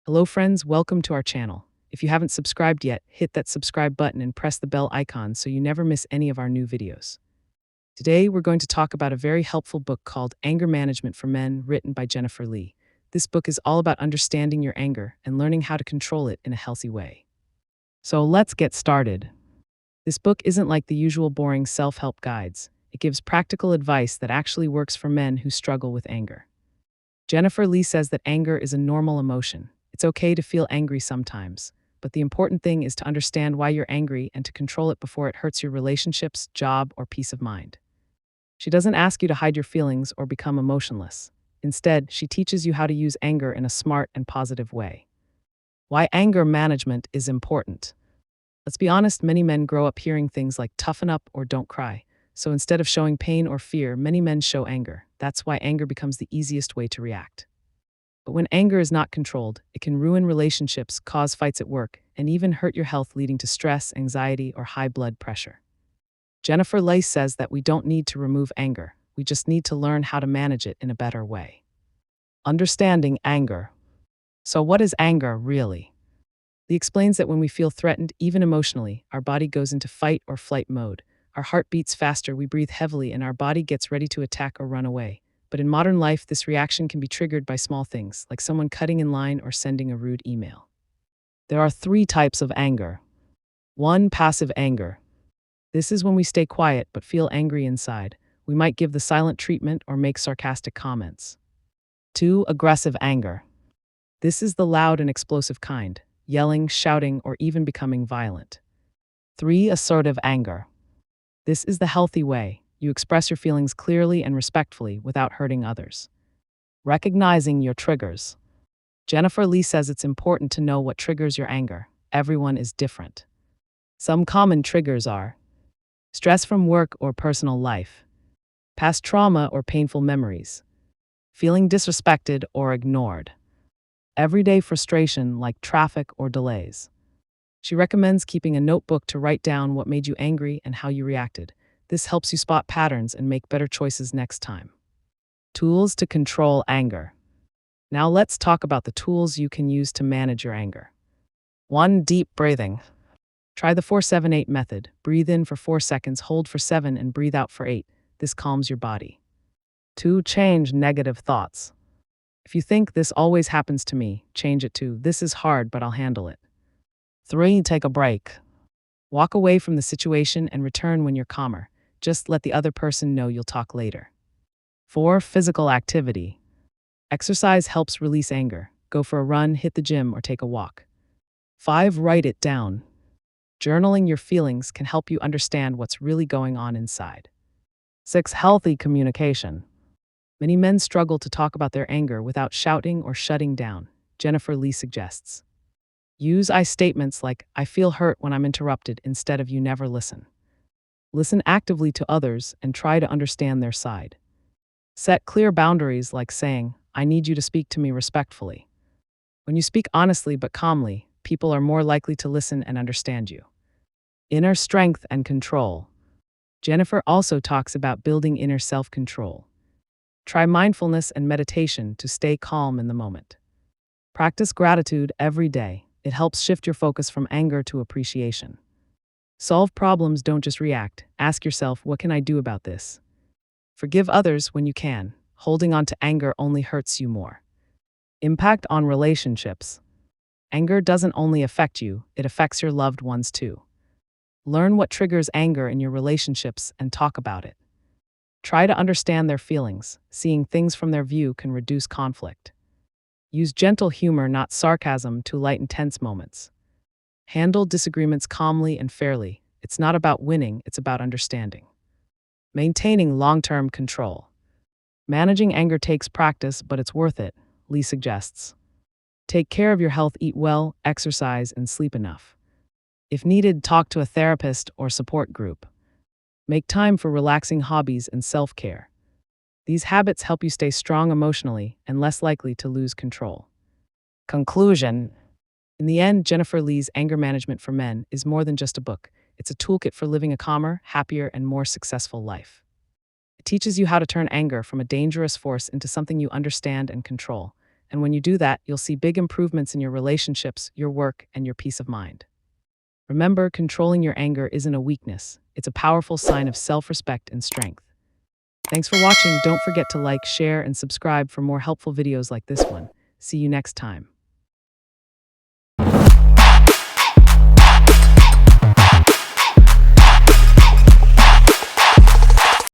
Hello friends, welcome to our channel. If you haven't subscribed yet, hit that subscribe button and press the bell icon so you never miss any of our new videos. Today, we're going to talk about a very helpful book called Anger Management for Men, written by Jennifer Lee. This book is all about understanding your anger and learning how to control it in a healthy way. So let's get started. This book isn't like the usual boring self-help guides. It gives practical advice that actually works for men who struggle with anger. Jennifer Lee says that anger is a normal emotion. It's okay to feel angry sometimes, but the important thing is to understand why you're angry and to control it before it hurts your relationships, job, or peace of mind. She doesn't ask you to hide your feelings or become emotionless. Instead, she teaches you how to use anger in a smart and positive way. Why anger management is important. Let's be honest, many men grow up hearing things like toughen up or don't cry. So instead of showing pain or fear, many men show anger. That's why anger becomes the easiest way to react. But when anger is not controlled, it can ruin relationships, cause fights at work, and even hurt your health, leading to stress, anxiety, or high blood pressure. Jennifer Lee says that we don't need to remove anger. We just need to learn how to manage it in a better way. Understanding anger. So what is anger really? Lee explains that when we feel threatened, even emotionally, our body goes into fight or flight mode. Our heart beats faster, we breathe heavily, and our body gets ready to attack or run away. But in modern life, this reaction can be triggered by small things, like someone cutting in line or sending a rude email. There are 3 types of anger. 1. Passive anger. This is when we stay quiet but feel angry inside. We might give the silent treatment or make sarcastic comments. 2. Aggressive anger. This is the loud and explosive kind, yelling, shouting, or even becoming violent. 3. Assertive anger. This is the healthy way. You express your feelings clearly and respectfully without hurting others. Recognizing your triggers. Jennifer Lee says it's important to know what triggers your anger. Everyone is different. Some common triggers are stress from work or personal life, past trauma or painful memories, feeling disrespected or ignored, everyday frustration like traffic or delays. She recommends keeping a notebook to write down what made you angry and how you reacted. This helps you spot patterns and make better choices next time. Tools to control anger. Now let's talk about the tools you can use to manage your anger. 1. Deep breathing. Try the 4-7-8 method. Breathe in for 4 seconds, hold for 7, and breathe out for 8. This calms your body. 2. Change negative thoughts. If you think this always happens to me, change it to this is hard but I'll handle it. 3. Take a break. Walk away from the situation and return when you're calmer. Just let the other person know you'll talk later. 4. Physical activity. Exercise helps release anger. Go for a run, hit the gym, or take a walk. 5. Write it down. Journaling your feelings can help you understand what's really going on inside. 6. Healthy communication. Many men struggle to talk about their anger without shouting or shutting down. Jennifer Lee suggests use I statements like, I feel hurt when I'm interrupted, instead of you never listen. Listen actively to others and try to understand their side. Set clear boundaries like saying, I need you to speak to me respectfully. When you speak honestly but calmly, people are more likely to listen and understand you. Inner strength and control. Jennifer also talks about building inner self-control. Try mindfulness and meditation to stay calm in the moment. Practice gratitude every day. It helps shift your focus from anger to appreciation. Solve problems, don't just react. Ask yourself, what can I do about this? Forgive others when you can. Holding on to anger only hurts you more. Impact on relationships. Anger doesn't only affect you, it affects your loved ones too. Learn what triggers anger in your relationships and talk about it. Try to understand their feelings. Seeing things from their view can reduce conflict. Use gentle humor, not sarcasm, to lighten tense moments. Handle disagreements calmly and fairly. It's not about winning, it's about understanding. Maintaining long-term control. Managing anger takes practice, but it's worth it, Lee suggests. Take care of your health, eat well, exercise, and sleep enough. If needed, talk to a therapist or support group. Make time for relaxing hobbies and self-care. These habits help you stay strong emotionally and less likely to lose control. Conclusion. In the end, Jennifer Lee's Anger Management for Men is more than just a book. It's a toolkit for living a calmer, happier, and more successful life. It teaches you how to turn anger from a dangerous force into something you understand and control. And when you do that, you'll see big improvements in your relationships, your work, and your peace of mind. Remember, controlling your anger isn't a weakness, it's a powerful sign of self respect and strength. Thanks for watching. Don't forget to like, share, and subscribe for more helpful videos like this one. See you next time.